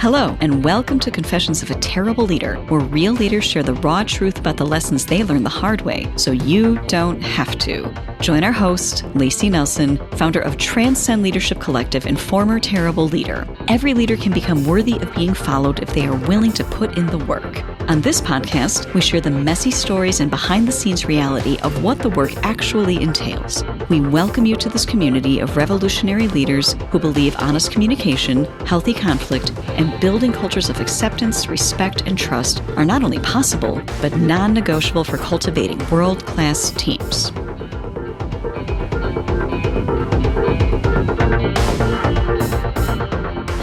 Hello, and welcome to Confessions of a Terrible Leader, where real leaders share the raw truth about the lessons they learned the hard way, so you don't have to. Join our host, Layci Nelson, founder of Transcend Leadership Collective and former terrible leader. Every leader can become worthy of being followed if they are willing to put in the work. On this podcast, we share the messy stories and behind-the-scenes reality of what the work actually entails. We welcome you to this community of revolutionary leaders who believe honest communication, healthy conflict, and building cultures of acceptance, respect, and trust are not only possible, but non-negotiable for cultivating world-class teams.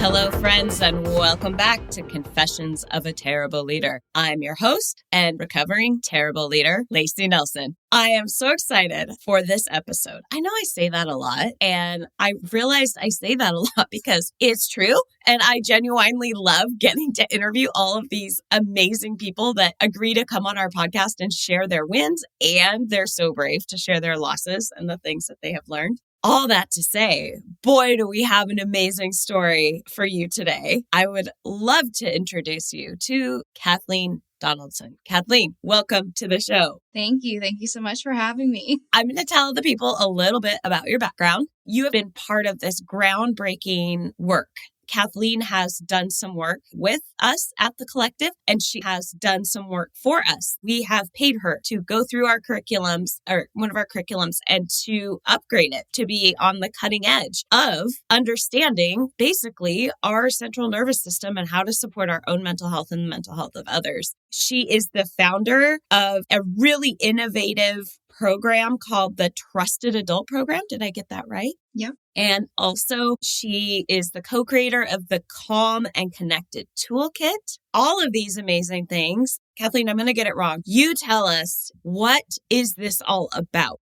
Hello, friends, and welcome back to Confessions of a Terrible Leader. I'm your host and recovering terrible leader, Layci Nelson. I am so excited for this episode. I know I say that a lot, and I realized I say that a lot because it's true, and I genuinely love getting to interview all of these amazing people that agree to come on our podcast and share their wins, and they're so brave to share their losses and the things that they have learned. All that to say, boy, do we have an amazing story for you today. I would love to introduce you to Kathleen Donaldson. Kathleen, welcome to the show. Thank you. Thank you so much for having me. I'm going to tell the people a little bit about your background. You have been part of this groundbreaking work. Kathleen has done some work with us at the collective, and she has done some work for us. We have paid her to go through our curriculums, or one of our curriculums, and to upgrade it to be on the cutting edge of understanding basically our central nervous system and how to support our own mental health and the mental health of others. She is the founder of a really innovative program called the Trusted Adult Program. Did I get that right? Yep. And also she is the co-creator of the Calm and Connected Toolkit. All of these amazing things. Kathleen, I'm going to get it wrong. You tell us, what is this all about?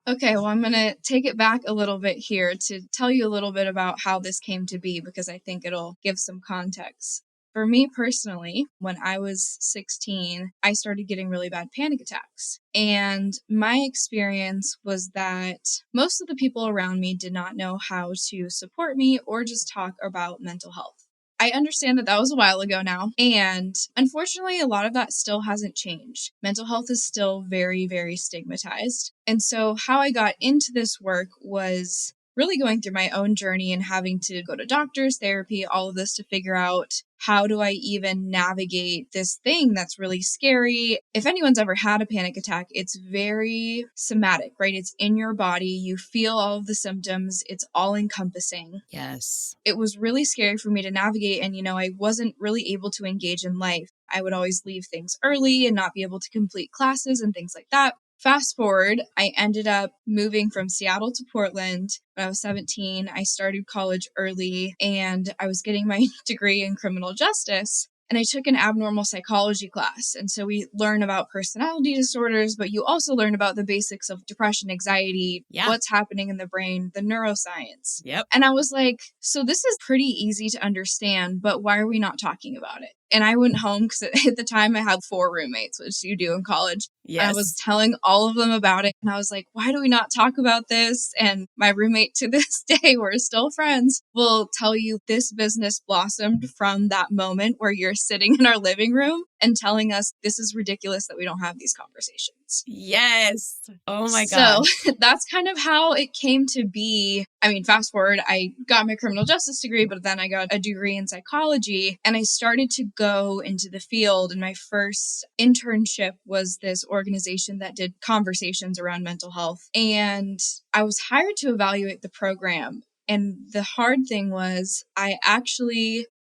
Okay, well, I'm going to take it back a little bit here to tell you a little bit about how this came to be, because I think it'll give some context. For me personally, when I was 16, I started getting really bad panic attacks. And my experience was that most of the people around me did not know how to support me or just talk about mental health. I understand that that was a while ago now. And unfortunately, a lot of that still hasn't changed. Mental health is still very, very stigmatized. And so how I got into this work was really going through my own journey and having to go to doctors, therapy, all of this to figure out, how do I even navigate this thing that's really scary? If anyone's ever had a panic attack, it's very somatic, right? It's in your body. You feel all of the symptoms. It's all encompassing. Yes. It was really scary for me to navigate. And, I wasn't really able to engage in life. I would always leave things early and not be able to complete classes and things like that. Fast forward, I ended up moving from Seattle to Portland when I was 17. I started college early and I was getting my degree in criminal justice. And I took an abnormal psychology class. And so we learn about personality disorders, but you also learn about the basics of depression, anxiety, what's happening in the brain, the neuroscience. Yep. And I was like, so this is pretty easy to understand, but why are we not talking about it? And I went home because at the time I had 4 roommates, which you do in college. Yes. I was telling all of them about it. And I was like, why do we not talk about this? And my roommate to this day, we're still friends, will tell you this business blossomed from that moment where you're sitting in our living room and telling us this is ridiculous that we don't have these conversations. Yes. Oh my God. So that's kind of how it came to be. I mean, fast forward, I got my criminal justice degree, but then I got a degree in psychology and I started to go into the field. And my first internship was this organization that did conversations around mental health. And I was hired to evaluate the program. And the hard thing was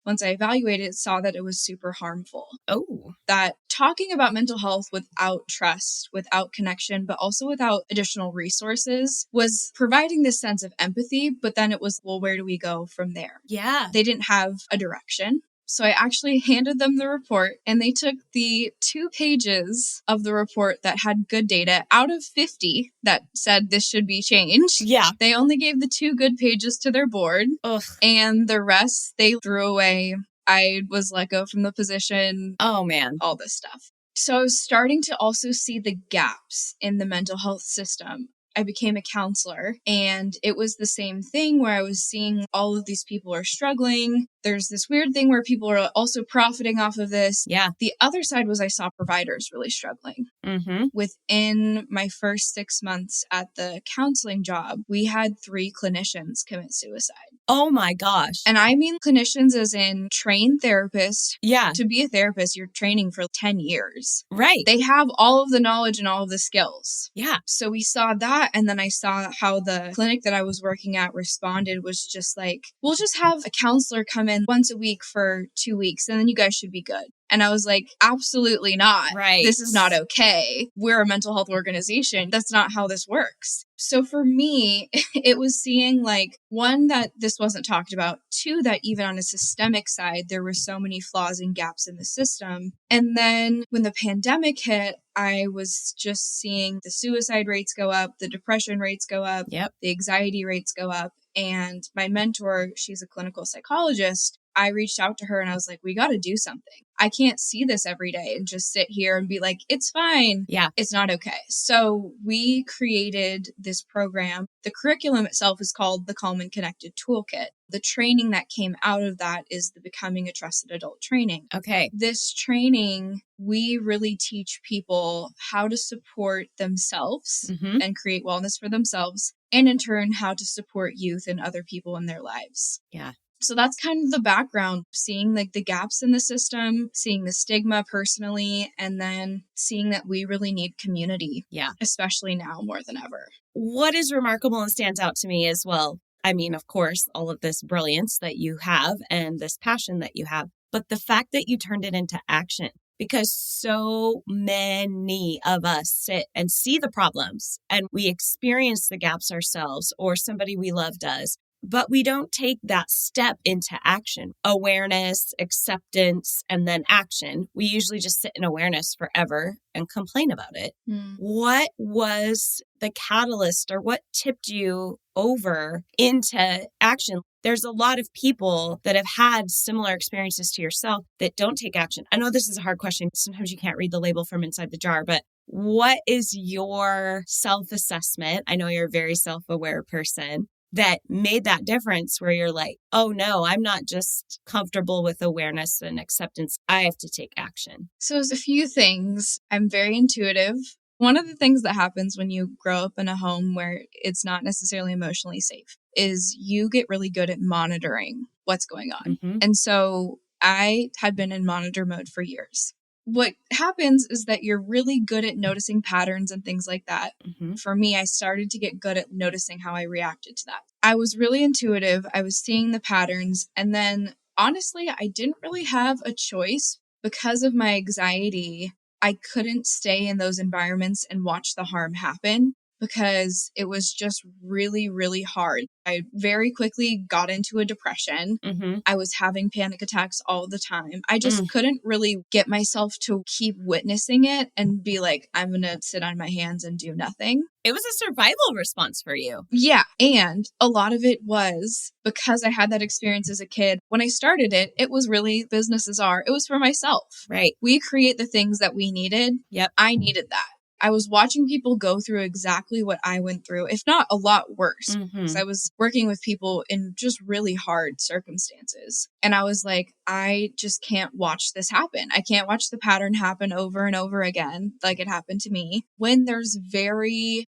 once I evaluated, saw that it was super harmful. Oh. That talking about mental health without trust, without connection, but also without additional resources was providing this sense of empathy. But then it was, well, where do we go from there? Yeah. They didn't have a direction. So I actually handed them the report and they took the 2 pages of the report that had good data out of 50 that said this should be changed. Yeah. They only gave the 2 good pages to their board. Ugh. And the rest they threw away. I was let go from the position. Oh, man. All this stuff. So I was starting to also see the gaps in the mental health system. I became a counselor and it was the same thing where I was seeing all of these people are struggling. there's this weird thing where people are also profiting off of this. Yeah. The other side was I saw providers really struggling. Mm-hmm. Within my first 6 months at the counseling job, we had 3 clinicians commit suicide. Oh my gosh. And I mean clinicians as in trained therapists. Yeah. To be a therapist, you're training for 10 years. Right. They have all of the knowledge and all of the skills. Yeah. So we saw that. And then I saw how the clinic that I was working at responded was just like, we'll just have a counselor come in once a week for 2 weeks and then you guys should be good. And I was like, absolutely not. Right. This is not okay. We're a mental health organization. That's not how this works. So for me, it was seeing like, 1, that this wasn't talked about, 2, that even on a systemic side, there were so many flaws and gaps in the system. And then when the pandemic hit, I was just seeing the suicide rates go up, the depression rates go up, Yep. the anxiety rates go up. And my mentor, she's a clinical psychologist. I reached out to her and I was like, we got to do something. I can't see this every day and just sit here and be like, it's fine. Yeah. It's not okay. So we created this program. The curriculum itself is called the Calm and Connected Toolkit. The training that came out of that is the Becoming a Trusted Adult training. Okay. This training, we really teach people how to support themselves Mm-hmm. and create wellness for themselves, and in turn, how to support youth and other people in their lives. Yeah. So that's kind of the background, seeing like the gaps in the system, seeing the stigma personally, and then seeing that we really need community. Yeah. Especially now more than ever. What is remarkable and stands out to me as well, I mean, of course, all of this brilliance that you have and this passion that you have, but the fact that you turned it into action, because so many of us sit and see the problems and we experience the gaps ourselves or somebody we love does. But we don't take that step into action, awareness, acceptance, and then action. We usually just sit in awareness forever and complain about it. What was the catalyst or what tipped you over into action? There's a lot of people that have had similar experiences to yourself that don't take action. I know this is a hard question. Sometimes you can't read the label from inside the jar, but what is your self-assessment? I know you're a very self-aware person that made that difference where you're like, oh no, I'm not just comfortable with awareness and acceptance. I have to take action. So there's a few things. I'm very intuitive. One of the things that happens when you grow up in a home where it's not necessarily emotionally safe is you get really good at monitoring what's going on. Mm-hmm. And so I had been in monitor mode for years. What happens is that you're really good at noticing patterns and things like that. Mm-hmm. For me, I started to get good at noticing how I reacted to that. I was really intuitive. I was seeing the patterns. And then honestly, I didn't really have a choice because of my anxiety. I couldn't stay in those environments and watch the harm happen because it was just really, really hard. I very quickly got into a depression. Mm-hmm. I was having panic attacks all the time. I just couldn't really get myself to keep witnessing it and be like, I'm going to sit on my hands and do nothing. It was a survival response for you. Yeah. And a lot of it was because I had that experience as a kid. When I started it, it was really business as are. It was for myself. Right. We create the things that we needed. Yep. I needed that. I was watching people go through exactly what I went through, if not a lot worse. Mm-hmm. Because I was working with people in just really hard circumstances. And I was like, I just can't watch this happen. I can't watch the pattern happen over and over again, like it happened to me. When there's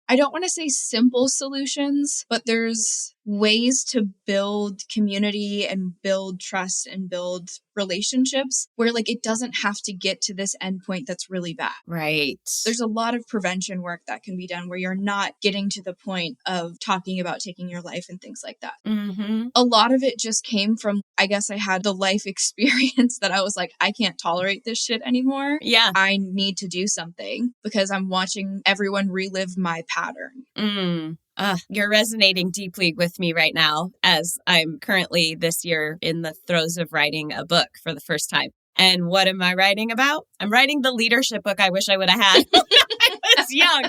I don't want to say simple solutions, but there's ways to build community and build trust and build relationships where like it doesn't have to get to this endpoint that's really bad. Right. There's a lot of prevention work that can be done where you're not getting to the point of talking about taking your life and things like that. Mm-hmm. A lot of it just came from, I guess I had the life experience that I was like, I can't tolerate this shit anymore. Yeah. I need to do something because I'm watching everyone relive my pattern. You're resonating deeply with me right now as I'm currently this year in the throes of writing a book for the first time. And what am I writing about? I'm writing the leadership book I wish I would have had when I was young,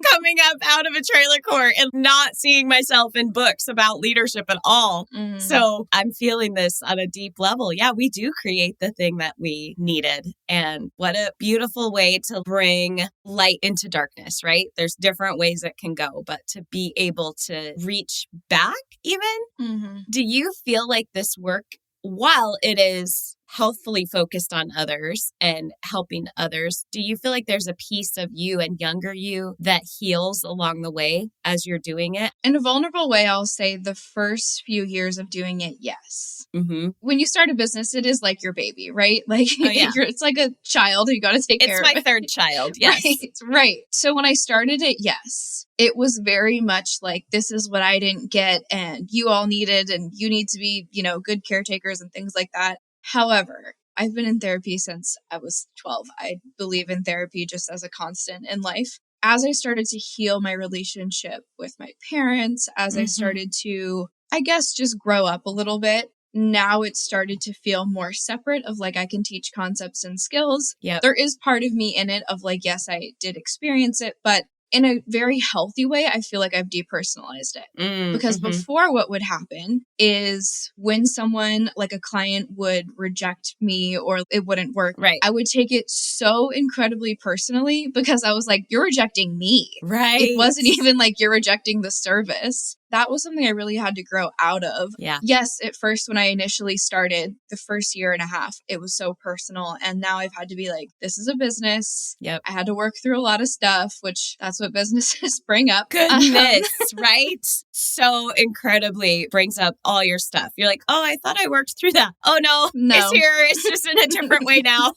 coming up out of a trailer court and not seeing myself in books about leadership at all. Mm. So I'm feeling this on a deep level. Yeah, we do create the thing that we needed. And what a beautiful way to bring light into darkness, right? There's different ways it can go, but to be able to reach back even, Mm-hmm. do you feel like this work while it is healthfully focused on others and helping others, do you feel like there's a piece of you and younger you that heals along the way as you're doing it? In a vulnerable way, I'll say the first few years of doing it, yes. Mm-hmm. When you start a business, it is like your baby, right? Like it's like a child you got to take care of. It's my third child. Yes. Right. So when I started it, yes, it was very much like, this is what I didn't get and you all needed and you need to be, good caretakers and things like that. However, I've been in therapy since I was 12. I believe in therapy just as a constant in life. As I started to heal my relationship with my parents, as I started to, I guess, just grow up a little bit, now it started to feel more separate of like, I can teach concepts and skills. Yep. There is part of me in it of like, yes, I did experience it, but in a very healthy way, I feel like I've depersonalized it. Because before, what would happen is when someone like a client would reject me or it wouldn't work, right, I would take it so incredibly personally because I was like, you're rejecting me. Right. It wasn't even like you're rejecting the service. That was something I really had to grow out of. Yeah. Yes, at first, when I initially started the first year and a half, it was so personal. And now I've had to be like, this is a business. Yep. I had to work through a lot of stuff, which that's what businesses bring up. Goodness, right? So incredibly brings up all your stuff. You're like, oh, I thought I worked through that. Oh, no. It's here. It's just in a different way now.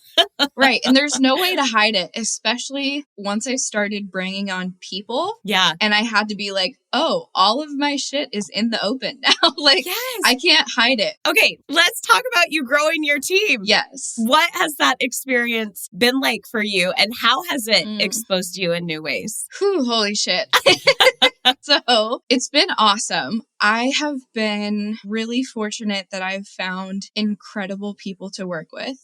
Right. And there's no way to hide it, especially once I started bringing on people. Yeah. And I had to be like, oh, all of my shit is in the open now. Like, yes. I can't hide it. Okay, let's talk about you growing your team. Yes. What has that experience been like for you, and how has it exposed you in new ways? Whew, holy shit. So it's been awesome. I have been really fortunate that I've found incredible people to work with.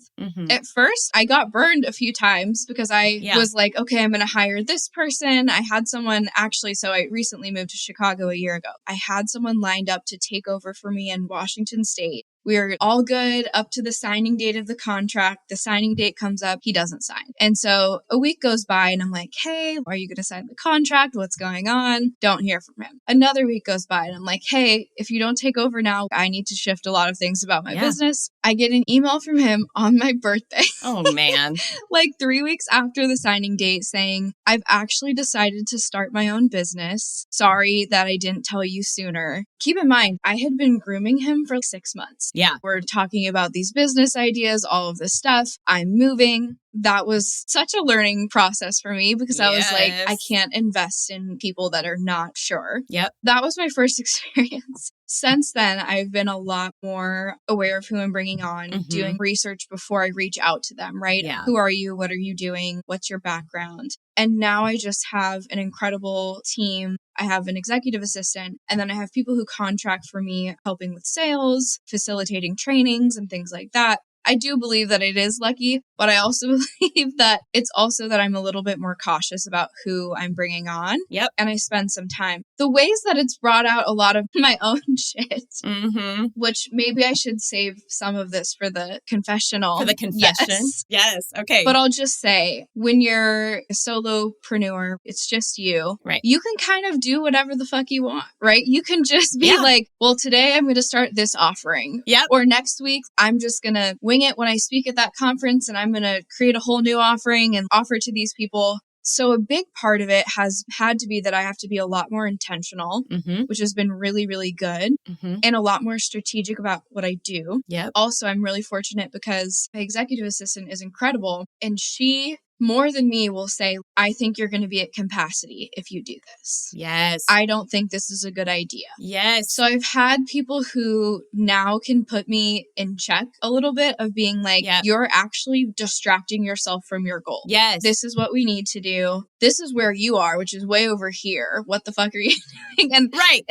At first, I got burned a few times because I was like, okay, I'm going to hire this person. I had someone so I recently moved to Chicago a year ago. I had someone lined up to take over for me in Washington State. We were all good up to the signing date of the contract. The signing date comes up. He doesn't sign. And so a week goes by and I'm like, hey, are you going to sign the contract? What's going on? Don't hear from him. Another week goes by and I'm like, hey, if you don't take over now, I need to shift a lot of things about my business. I get an email from him on my birthday. Oh, man. Like 3 weeks after the signing date saying, I've actually decided to start my own business. Sorry that I didn't tell you sooner. Keep in mind, I had been grooming him for 6 months. Yeah. We're talking about these business ideas, all of this stuff. I'm moving. That was such a learning process for me because I was like, I can't invest in people that are not sure. Yep. That was my first experience. Since then, I've been a lot more aware of who I'm bringing on, doing research before I reach out to them, right? Yeah. Who are you? What are you doing? What's your background? And now I just have an incredible team. I have an executive assistant, and then I have people who contract for me, helping with sales, facilitating trainings and things like that. I do believe that it is lucky, but I also believe that it's also that I'm a little bit more cautious about who I'm bringing on. Yep. And I spend some time. The ways that it's brought out a lot of my own shit, which maybe I should save some of this for the confessional. For the confession? Yes. Okay. But I'll just say, when you're a solopreneur, it's just you. Right. You can kind of do whatever the fuck you want, right? You can just be like, well, today I'm going to start this offering. Yep. Or next week, I'm just going to wing it when I speak at that conference and I'm going to create a whole new offering and offer to these people. So a big part of it has had to be that I have to be a lot more intentional, which has been really, really good, and a lot more strategic about what I do. Yep. Also, I'm really fortunate because my executive assistant is incredible, and she, more than me, will say, I think you're going to be at capacity if you do this. Yes. I don't think this is a good idea. Yes. So I've had people who now can put me in check a little bit of being like, you're actually distracting yourself from your goal. Yes. This is what we need to do. This is where you are, which is way over here. What the fuck are you doing? And right.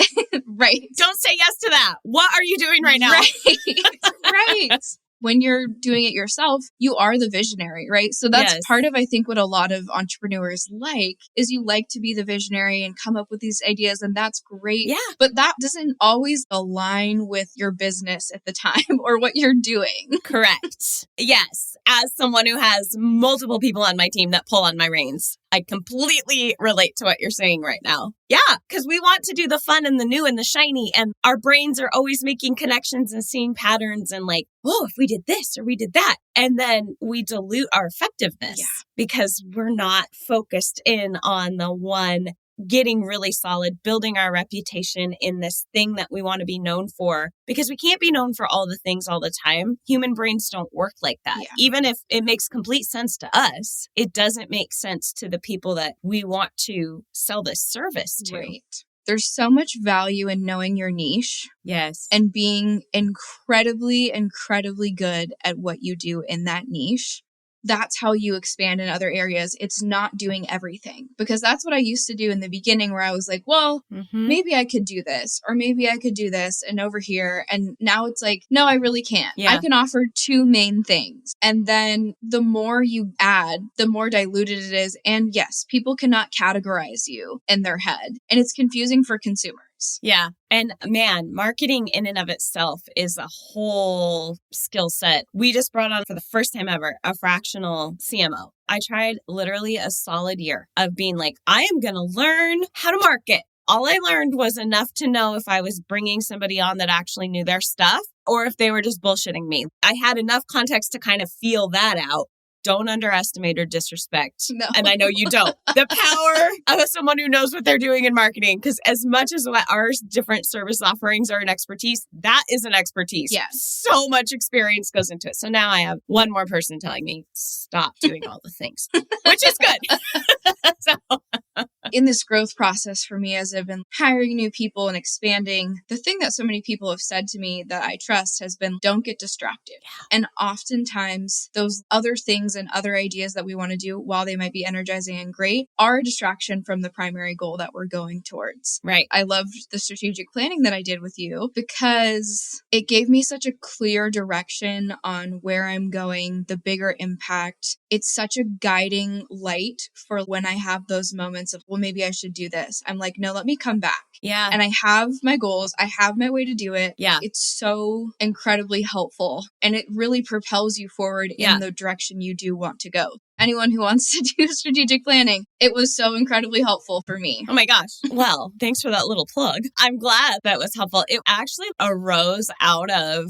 Right. Don't say yes to that. What are you doing right now? Right. When you're doing it yourself, you are the visionary, right? So that's part of, I think, what a lot of entrepreneurs like is you like to be the visionary and come up with these ideas, and that's great. Yeah. But that doesn't always align with your business at the time or what you're doing. Correct. Yes. as someone who has multiple people on my team that pull on my reins, I completely relate to what you're saying right now. Yeah, because we want to do the fun and the new and the shiny, and our brains are always making connections and seeing patterns and like, oh, if we did this or we did that. And then we dilute our effectiveness because we're not focused in on the one getting really solid, building our reputation in this thing that we want to be known for, because we can't be known for all the things all the time. Human brains don't work like that. Yeah. Even if it makes complete sense to us, it doesn't make sense to the people that we want to sell this service to. Right. There's so much value in knowing your niche. Yes. And being incredibly, incredibly good at what you do in that niche. That's how you expand in other areas. It's not doing everything, because that's what I used to do in the beginning, where I was like, well, maybe I could do this, or maybe I could do this and over here. And now it's like, no, I really can't. Yeah. I can offer two main things. And then the more you add, the more diluted it is. And yes, people cannot categorize you in their head, and it's confusing for consumers. Yeah. And man, marketing in and of itself is a whole skill set. We just brought on for the first time ever a fractional CMO. I tried literally a solid year of being like, I am going to learn how to market. All I learned was enough to know if I was bringing somebody on that actually knew their stuff or if they were just bullshitting me. I had enough context to kind of feel that out. Don't underestimate or disrespect. No. And I know you don't. The power of someone who knows what they're doing in marketing. Because as much as what our different service offerings are an expertise, that is an expertise. Yes. So much experience goes into it. So now I have one more person telling me, stop doing all the things, which is good. So. In this growth process for me, as I've been hiring new people and expanding, the thing that so many people have said to me that I trust has been, don't get distracted. Yeah. And oftentimes those other things and other ideas that we want to do, while they might be energizing and great, are a distraction from the primary goal that we're going towards. Right. I loved the strategic planning that I did with you because it gave me such a clear direction on where I'm going, the bigger impact. It's such a guiding light for when I have those moments of, well, maybe I should do this. I'm like, no, let me come back. Yeah. And I have my goals. I have my way to do it. Yeah. It's so incredibly helpful. And it really propels you forward in the direction you do want to go. Anyone who wants to do strategic planning, it was so incredibly helpful for me. Oh my gosh. Well, thanks for that little plug. I'm glad that was helpful. It actually arose out of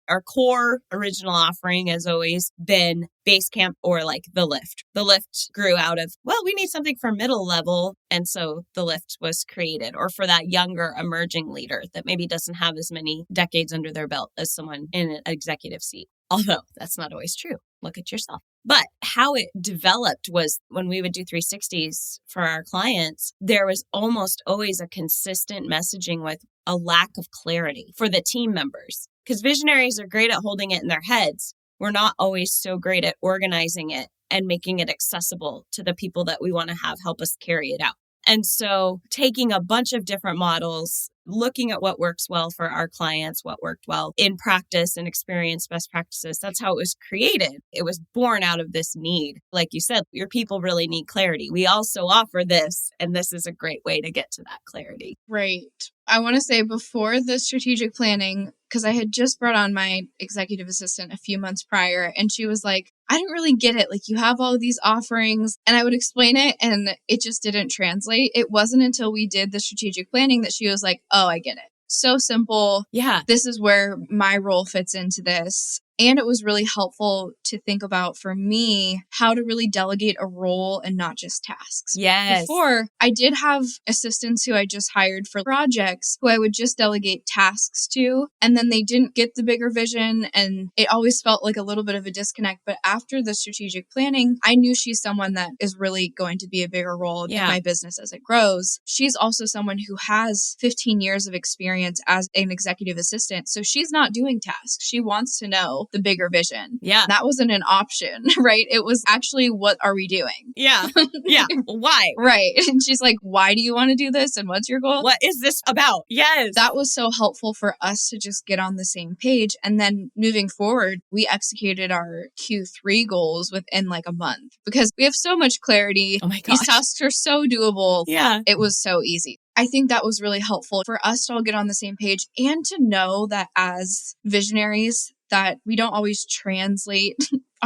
our core original offering has always been Basecamp or like the Lift. The Lift grew out of, well, we need something for middle level. And so the Lift was created, or for that younger emerging leader that maybe doesn't have as many decades under their belt as someone in an executive seat. Although that's not always true. Look at yourself. But how it developed was when we would do 360s for our clients, there was almost always a consistent messaging with a lack of clarity for the team members. Because visionaries are great at holding it in their heads. We're not always so great at organizing it and making it accessible to the people that we want to have help us carry it out. And so taking a bunch of different models, looking at what works well for our clients, what worked well in practice and experience best practices. That's how it was created. It was born out of this need. Like you said, your people really need clarity. We also offer this, and this is a great way to get to that clarity. Right. I want to say before the strategic planning, because I had just brought on my executive assistant a few months prior, and she was like, I don't really get it. Like, you have all of these offerings, and I would explain it, and it just didn't translate. It wasn't until we did the strategic planning that she was like, oh, I get it. So simple. Yeah. This is where my role fits into this. And it was really helpful to think about, for me, how to really delegate a role and not just tasks. Yes. Before, I did have assistants who I just hired for projects who I would just delegate tasks to, and then they didn't get the bigger vision, and it always felt like a little bit of a disconnect. But after the strategic planning, I knew she's someone that is really going to be a bigger role in my business as it grows. She's also someone who has 15 years of experience as an executive assistant, so she's not doing tasks. She wants to know the bigger vision. Yeah. That wasn't an option, right? It was actually, what are we doing? Yeah. Yeah. Why? Right. And she's like, why do you want to do this? And what's your goal? What is this about? Yes. That was so helpful for us to just get on the same page. And then moving forward, we executed our Q3 goals within like a month because we have so much clarity. Oh my gosh. These tasks are so doable. Yeah. It was so easy. I think that was really helpful for us to all get on the same page and to know that as visionaries, that we don't always translate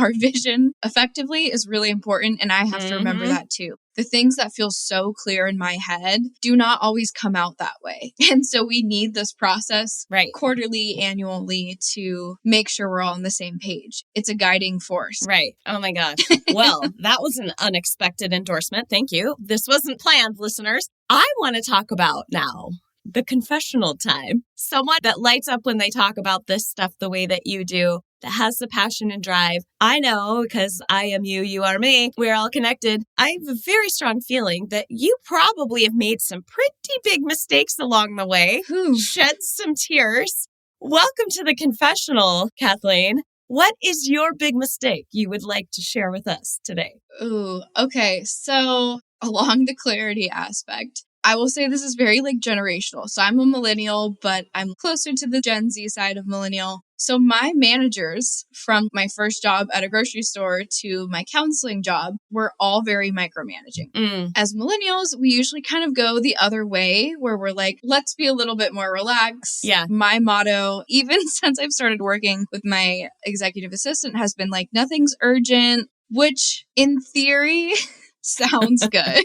our vision effectively is really important. And I have to remember that too. The things that feel so clear in my head do not always come out that way. And so we need this process quarterly, annually to make sure we're all on the same page. It's a guiding force. Right. Oh my gosh. Well, that was an unexpected endorsement. Thank you. This wasn't planned, listeners. I want to talk about now the confessional time. Someone that lights up when they talk about this stuff the way that you do, that has the passion and drive. I know, because I am you, you are me. We're all connected. I have a very strong feeling that you probably have made some pretty big mistakes along the way, shed some tears. Welcome to the confessional, Kathleen. What is your big mistake you would like to share with us today? Ooh, okay. So along the clarity aspect, I will say this is very generational. So I'm a millennial, but I'm closer to the Gen Z side of millennial. So my managers from my first job at a grocery store to my counseling job were all very micromanaging. As millennials, we usually kind of go the other way where we're like, let's be a little bit more relaxed. Yeah. My motto, even since I've started working with my executive assistant, has been nothing's urgent, which in theory sounds good.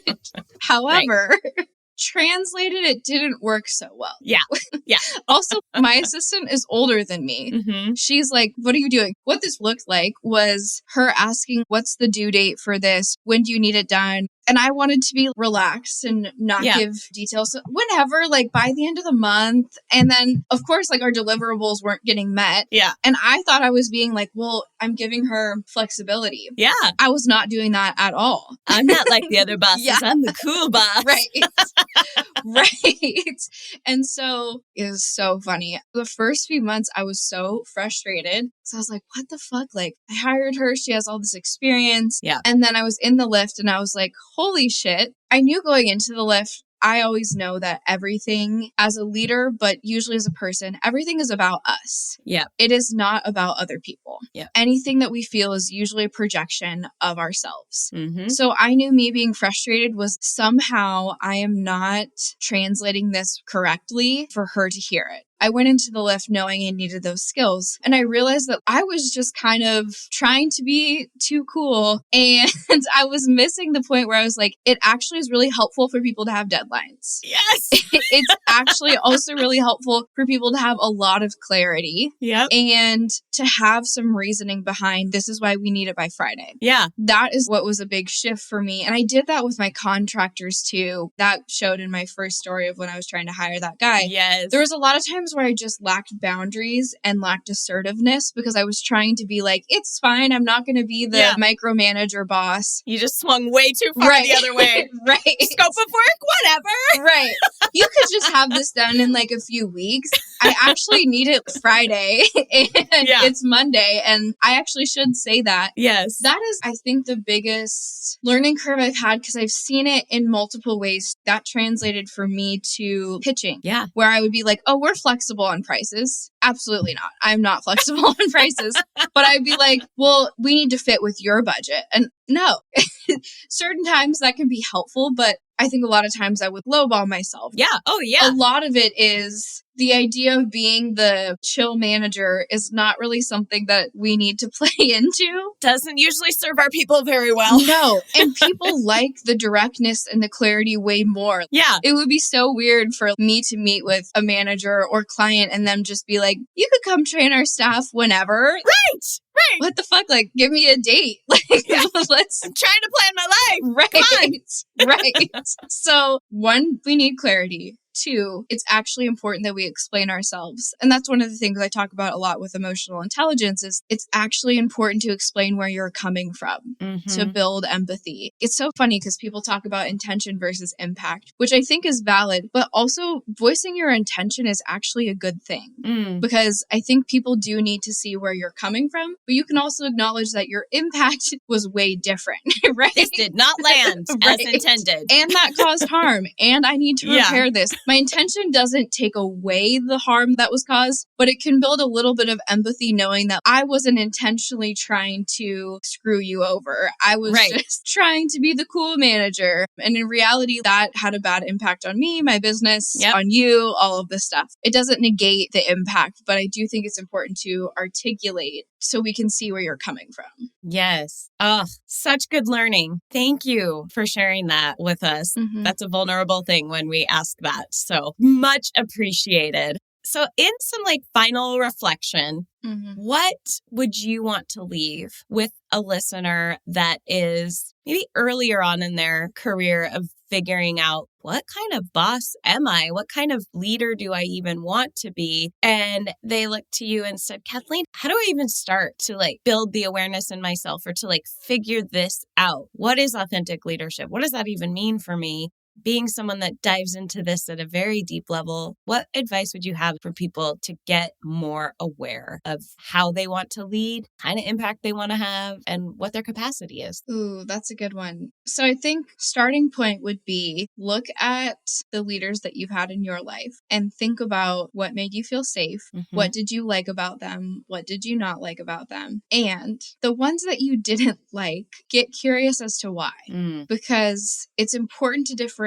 However, translated, it didn't work so well. Yeah. Also, my assistant is older than me. She's like, what are you doing? What this looked like was her asking, what's the due date for this? When do you need it done? And I wanted to be relaxed and not give details. So whenever, by the end of the month. And then, of course, our deliverables weren't getting met. Yeah. And I thought I was being well, I'm giving her flexibility. Yeah. I was not doing that at all. I'm not like the other bosses. Yeah. I'm the cool boss. Right. And so it was so funny. The first few months, I was so frustrated. So I was like, what the fuck? I hired her. She has all this experience. Yeah. And then I was in the lift and I was like, holy shit. I knew going into the lift, I always know that everything as a leader, but usually as a person, everything is about us. Yeah. It is not about other people. Yeah. Anything that we feel is usually a projection of ourselves. Mm-hmm. So I knew me being frustrated was somehow I am not translating this correctly for her to hear it. I went into the lift knowing I needed those skills. And I realized that I was just kind of trying to be too cool. And I was missing the point where I was like, it actually is really helpful for people to have deadlines. Yes. It's actually also really helpful for people to have a lot of clarity. Yep. And to have some reasoning behind this is why we need it by Friday. Yeah. That is what was a big shift for me. And I did that with my contractors too. That showed in my first story of when I was trying to hire that guy. Yes. There was a lot of times where I just lacked boundaries and lacked assertiveness because I was trying to be it's fine. I'm not going to be the micromanager boss. You just swung way too far the other way. Right. Scope of work, whatever. Right. You could just have this done in a few weeks. I actually need it Friday and it's Monday. And I actually should say that. Yes. That is, I think, the biggest learning curve I've had because I've seen it in multiple ways. That translated for me to pitching. Yeah. Where I would be like, oh, we're flexible on prices. Absolutely not. I'm not flexible on prices. But I'd be like, well, we need to fit with your budget. And no, certain times that can be helpful, but I think a lot of times I would lowball myself. Yeah. Oh, yeah. A lot of it is the idea of being the chill manager is not really something that we need to play into. Doesn't usually serve our people very well. No. And people like the directness and the clarity way more. Yeah. It would be so weird for me to meet with a manager or client and them just be like, you could come train our staff whenever. Right. What the fuck? Give me a date. Let's. I'm trying to plan my life. Right. So 1, we need clarity. 2, it's actually important that we explain ourselves. And that's one of the things I talk about a lot with emotional intelligence is it's actually important to explain where you're coming from to build empathy. It's so funny because people talk about intention versus impact, which I think is valid, but also voicing your intention is actually a good thing because I think people do need to see where you're coming from, but you can also acknowledge that your impact was way different, right? This did not land as intended. And that caused harm. And I need to repair this. My intention doesn't take away the harm that was caused, but it can build a little bit of empathy knowing that I wasn't intentionally trying to screw you over. I was Right. just trying to be the cool manager. And in reality, that had a bad impact on me, my business, Yep. on you, all of this stuff. It doesn't negate the impact, but I do think it's important to articulate so we can see where you're coming from. Yes. Oh, such good learning. Thank you for sharing that with us. Mhm. That's a vulnerable thing when we ask that. So much appreciated. So in some final reflection, what would you want to leave with a listener that is maybe earlier on in their career of figuring out what kind of boss am I? What kind of leader do I even want to be? And they look to you and said, Kathleen, how do I even start to build the awareness in myself or to figure this out? What is authentic leadership? What does that even mean for me? Being someone that dives into this at a very deep level, what advice would you have for people to get more aware of how they want to lead, kind of impact they want to have, and what their capacity is? Ooh, that's a good one. So I think starting point would be look at the leaders that you've had in your life and think about what made you feel safe. What did you like about them? What did you not like about them? And the ones that you didn't like, get curious as to why. Because it's important to differentiate.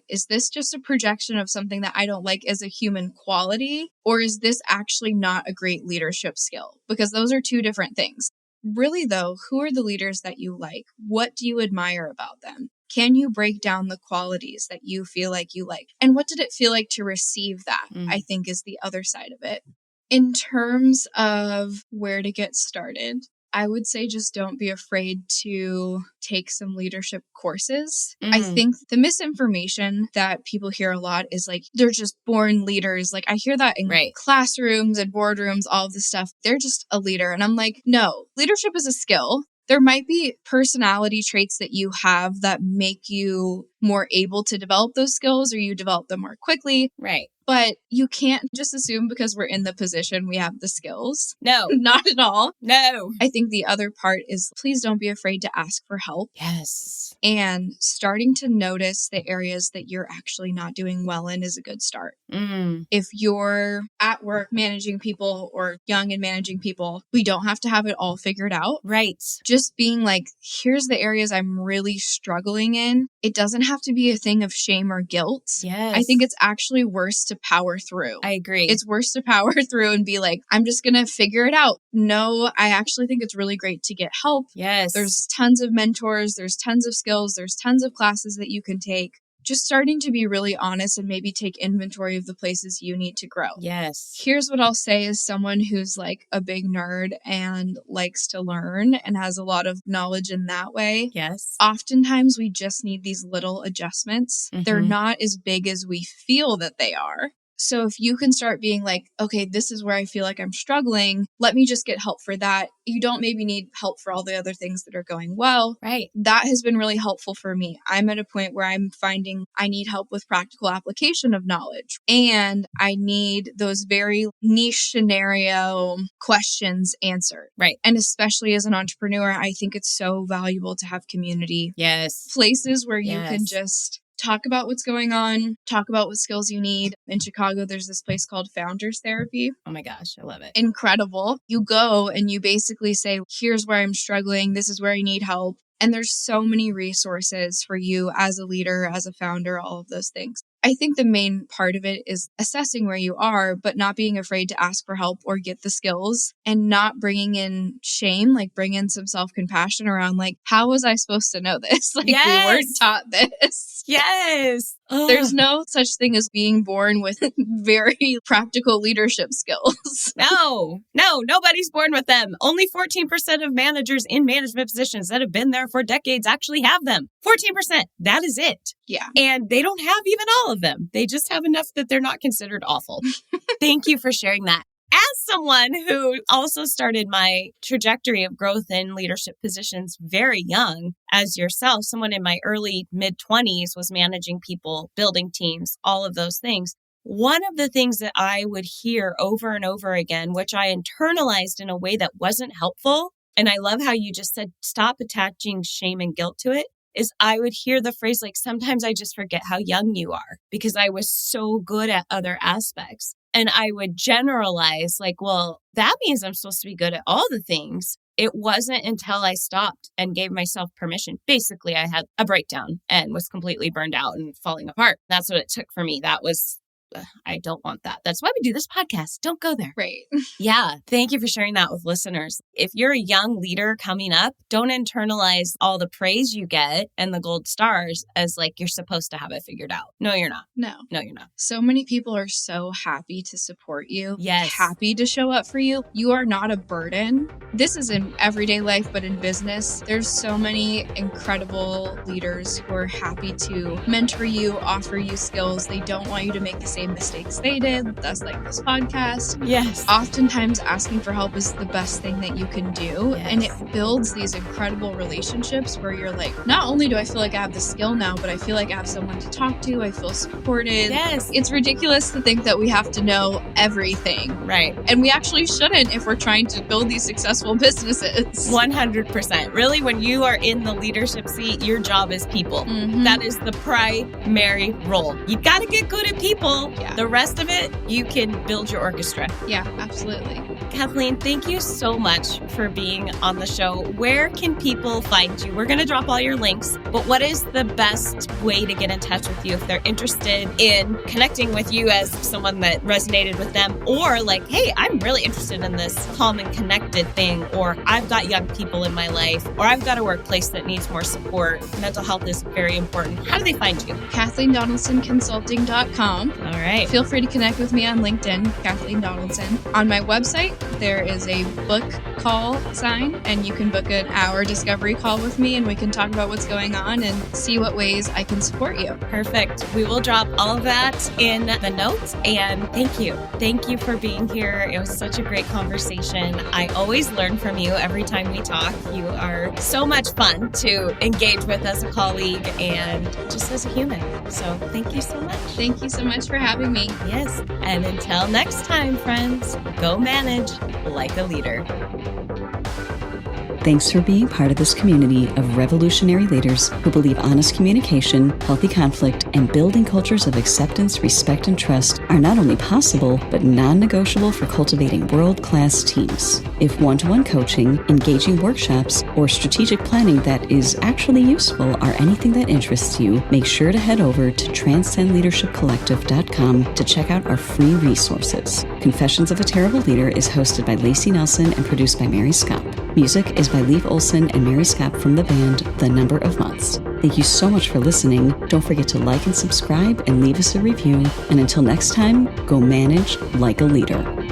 Is this just a projection of something that I don't like as a human quality? Or is this actually not a great leadership skill? Because those are two different things. Really, though, who are the leaders that you like? What do you admire about them? Can you break down the qualities that you feel like you like? And what did it feel like to receive that? I think is the other side of it. In terms of where to get started, I would say just don't be afraid to take some leadership courses. I think the misinformation that people hear a lot is they're just born leaders. I hear that in classrooms and boardrooms, all of this stuff. They're just a leader. And I'm like, no, leadership is a skill. There might be personality traits that you have that make you more able to develop those skills or you develop them more quickly. Right. But you can't just assume because we're in the position we have the skills. No. Not at all. No. I think the other part is please don't be afraid to ask for help. Yes. And starting to notice the areas that you're actually not doing well in is a good start. If you're at work managing people or young and managing people, we don't have to have it all figured out. Right. Just being here's the areas I'm really struggling in. It doesn't have to be a thing of shame or guilt. Yes. I think it's actually worse to power through. I agree. It's worse to power through and be I'm just going to figure it out. No, I actually think it's really great to get help. Yes. There's tons of mentors, there's tons of skills, there's tons of classes that you can take. Just starting to be really honest and maybe take inventory of the places you need to grow. Yes. Here's what I'll say as someone who's a big nerd and likes to learn and has a lot of knowledge in that way. Yes. Oftentimes we just need these little adjustments. They're not as big as we feel that they are. So if you can start being okay, this is where I feel like I'm struggling. Let me just get help for that. You don't maybe need help for all the other things that are going well. Right. That has been really helpful for me. I'm at a point where I'm finding I need help with practical application of knowledge. And I need those very niche scenario questions answered. Right. And especially as an entrepreneur, I think it's so valuable to have community. Yes. Places where you can just talk about what's going on, talk about what skills you need. In Chicago, there's this place called Founders Therapy. Oh my gosh, I love it. Incredible. You go and you basically say, here's where I'm struggling. This is where I need help. And there's so many resources for you as a leader, as a founder, all of those things. I think the main part of it is assessing where you are, but not being afraid to ask for help or get the skills and not bringing in shame, bring in some self-compassion around how was I supposed to know this? We weren't taught this. Yes. There's no such thing as being born with very practical leadership skills. No, nobody's born with them. Only 14% of managers in management positions that have been there for decades actually have them. 14%. That is it. Yeah. And they don't have even all of them. They just have enough that they're not considered awful. Thank you for sharing that. As someone who also started my trajectory of growth in leadership positions very young, as yourself, someone in my early mid-20s was managing people, building teams, all of those things. One of the things that I would hear over and over again, which I internalized in a way that wasn't helpful, and I love how you just said, stop attaching shame and guilt to it, is I would hear the phrase like, sometimes I just forget how young you are because I was so good at other aspects. And I would generalize like, well, that means I'm supposed to be good at all the things. It wasn't until I stopped and gave myself permission. Basically, I had a breakdown and was completely burned out and falling apart. That's what it took for me. That was, I don't want that. That's why we do this podcast. Don't go there. Right. Yeah. Thank you for sharing that with listeners. If you're a young leader coming up, don't internalize all the praise you get and the gold stars as like you're supposed to have it figured out. No, you're not. No, you're not. So many people are so happy to support you. Yes. Happy to show up for you. You are not a burden. This is in everyday life, but in business, there's so many incredible leaders who are happy to mentor you, offer you skills. They don't want you to make the same mistakes they did. That's like this podcast. Yes. Oftentimes asking for help is the best thing that you can do. Yes. And it builds these incredible relationships where you're like, not only do I feel like I have the skill now, but I feel like I have someone to talk to. I feel supported. Yes. It's ridiculous to think that we have to know everything. Right. And we actually shouldn't if we're trying to build these successful businesses. 100%. Really, when you are in the leadership seat, your job is people. Mhm. That is the primary role. You got to get good at people. Yeah. The rest of it, you can build your orchestra. Yeah, absolutely. Kathleen, thank you so much for being on the show. Where can people find you? We're going to drop all your links, but what is the best way to get in touch with you if they're interested in connecting with you as someone that resonated with them, or like, hey, I'm really interested in this calm and connected thing, or I've got young people in my life, or I've got a workplace that needs more support. Mental health is very important. How do they find you? KathleenDonaldsonConsulting.com. All right. Feel free to connect with me on LinkedIn, Kathleen Donaldson. On my website, there is a book call sign, and you can book an hour discovery call with me, and we can talk about what's going on and see what ways I can support you. Perfect. We will drop all of that in the notes. And thank you. Thank you for being here. It was such a great conversation. I always learn from you every time we talk. You are so much fun to engage with as a colleague and just as a human. So thank you so much. Thank you so much for having me. Yes. And until next time, friends, go manage like a leader. Thanks for being part of this community of revolutionary leaders who believe honest communication, healthy conflict, and building cultures of acceptance, respect, and trust are not only possible, but non-negotiable for cultivating world-class teams. If one-to-one coaching, engaging workshops, or strategic planning that is actually useful are anything that interests you, make sure to head over to transcendleadershipcollective.com to check out our free resources. Confessions of a Terrible Leader is hosted by Layci Nelson and produced by Mary Scott. Music is by Leif Olson and Mary Scott from the band The Number of Months. Thank you so much for listening. Don't forget to like and subscribe and leave us a review. And until next time, go manage like a leader.